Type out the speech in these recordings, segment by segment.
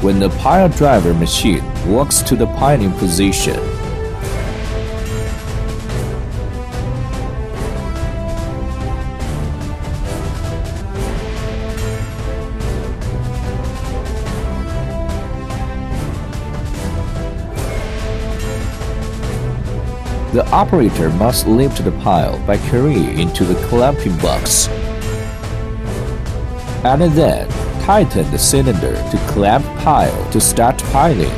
when the pile driver machine walks to the piling position. The operator must lift the pile by carrying it into the clamping box, and then tighten the cylinder to clamp pile to start piling.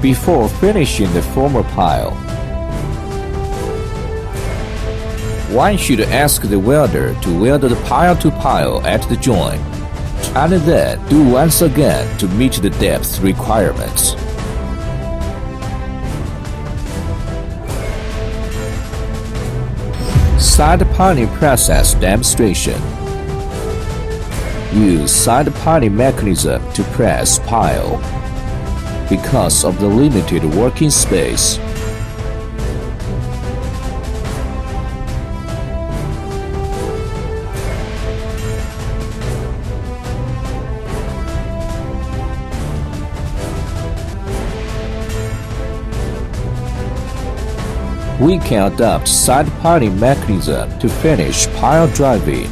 Before finishing the former pile, one should ask the welder to weld the pile to pile at the joint, and then do once again to meet the depth requirements. Side piling process demonstration. Use side piling mechanism to press pile. Because of the limited working space, we can adopt side piling mechanism to finish pile driving.